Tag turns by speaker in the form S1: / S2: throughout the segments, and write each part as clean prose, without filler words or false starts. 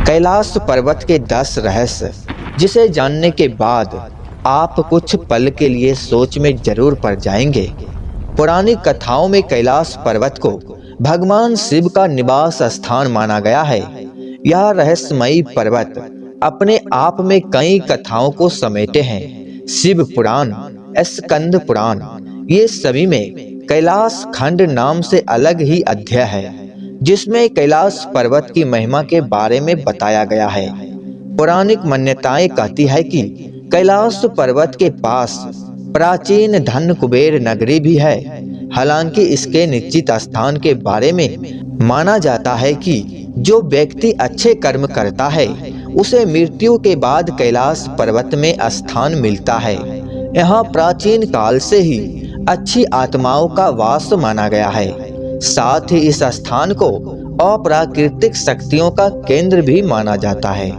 S1: कैलाश पर्वत के 10 रहस्य, जिसे जानने के बाद आप कुछ पल के लिए सोच में जरूर पड़ जाएंगे। पुरानी कथाओं में कैलाश पर्वत को भगवान शिव का निवास स्थान माना गया है। यह रहस्यमयी पर्वत अपने आप में कई कथाओं को समेटे हैं। शिव पुराण, स्कंद पुराण, ये सभी में कैलाश खंड नाम से अलग ही अध्याय है, जिसमें कैलाश पर्वत की महिमा के बारे में बताया गया है। पौराणिक मान्यताएं कहती है कि कैलाश पर्वत के पास प्राचीन धन कुबेर नगरी भी है। हालांकि इसके निश्चित स्थान के बारे में माना जाता है कि जो व्यक्ति अच्छे कर्म करता है उसे मृत्यु के बाद कैलाश पर्वत में स्थान मिलता है। यहाँ प्राचीन काल से ही अच्छी आत्माओं का वास माना गया है। साथ ही इस स्थान को अप्राकृतिक शक्तियों का केंद्र भी माना जाता है।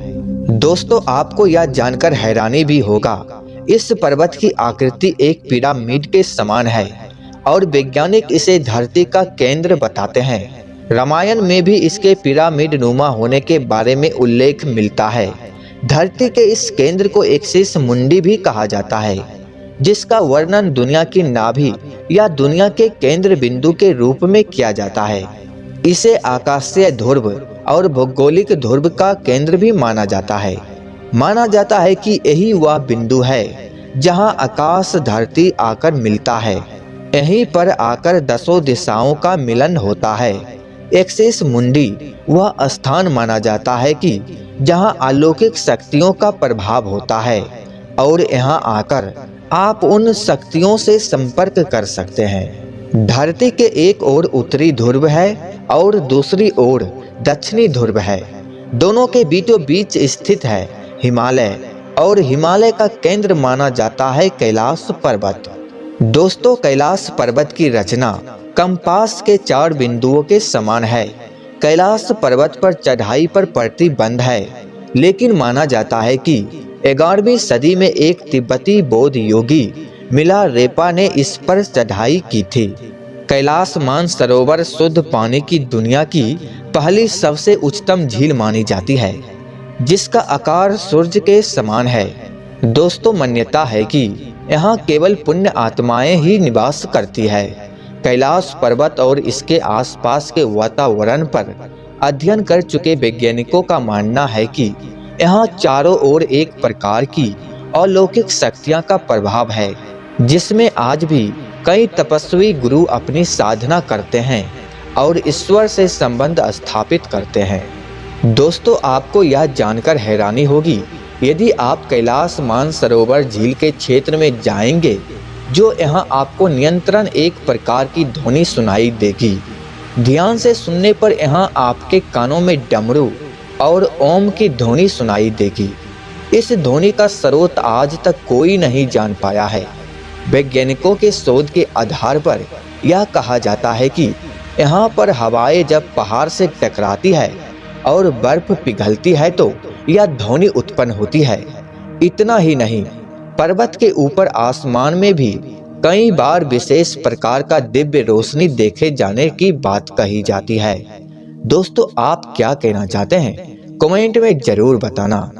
S1: दोस्तों, आपको यह जानकर हैरानी भी होगा, इस पर्वत की आकृति एक पिरामिड के समान है और वैज्ञानिक इसे धरती का केंद्र बताते हैं। रामायण में भी इसके पिरामिड नुमा होने के बारे में उल्लेख मिलता है। धरती के इस केंद्र को एक्सिस मुंडी भी कहा जाता है, जिसका वर्णन दुनिया की नाभि या दुनिया के केंद्र बिंदु के रूप में किया जाता है। इसे आकाशीय ध्रुव और भौगोलिक ध्रुव का केंद्र भी माना जाता है। माना जाता है कि यही वह बिंदु है जहां आकाश धरती आकर मिलता है। यहीं पर आकर 10 दिशाओं का मिलन होता है। एक्सिस मुंडी वह स्थान माना जाता है कि जहां अलौकिक शक्तियों का प्रभाव होता है और यहां आकर आप उन शक्तियों से संपर्क कर सकते हैं। धरती के एक ओर उत्तरी ध्रुव है और दूसरी ओर दक्षिणी ध्रुव है। दोनों के बीचों बीच स्थित है हिमालय, और हिमालय का केंद्र माना जाता है कैलाश पर्वत। दोस्तों, कैलाश पर्वत की रचना कंपास के 4 बिंदुओं के समान है। कैलाश पर्वत पर चढ़ाई पर प्रतिबंध है, लेकिन माना जाता है कि 11वीं सदी में एक तिब्बती बौद्ध योगी मिलारेपा ने इस पर चढ़ाई की थी। कैलाश मानसरोवर शुद्ध पानी की दुनिया की पहली सबसे उच्चतम झील मानी जाती है, जिसका आकार सूर्य के समान है। दोस्तों, मान्यता है कि यहाँ केवल पुण्य आत्माएं ही निवास करती है। कैलाश पर्वत और इसके आसपास के वातावरण पर अध्ययन कर चुके वैज्ञानिकों का मानना है कि यहाँ चारों ओर एक प्रकार की अलौकिक शक्तियाँ का प्रभाव है, जिसमें आज भी कई तपस्वी गुरु अपनी साधना करते हैं और ईश्वर से संबंध स्थापित करते हैं। दोस्तों, आपको यह जानकर हैरानी होगी, यदि आप कैलाश मानसरोवर झील के क्षेत्र में जाएंगे, जो यहाँ आपको नियंत्रण एक प्रकार की ध्वनि सुनाई देगी। ध्यान से सुनने पर यहाँ आपके कानों में डमरू और ओम की ध्वनि सुनाई देगी। इस ध्वनि का स्रोत आज तक कोई नहीं जान पाया है। वैज्ञानिकों के शोध के आधार पर यह कहा जाता है कि यहाँ पर हवाएं जब पहाड़ से टकराती है और बर्फ पिघलती है तो यह ध्वनि उत्पन्न होती है। इतना ही नहीं, पर्वत के ऊपर आसमान में भी कई बार विशेष प्रकार का दिव्य रोशनी देखे जाने की बात कही जाती है। दोस्तों, आप क्या कहना चाहते हैं? कमेंट में जरूर बताना।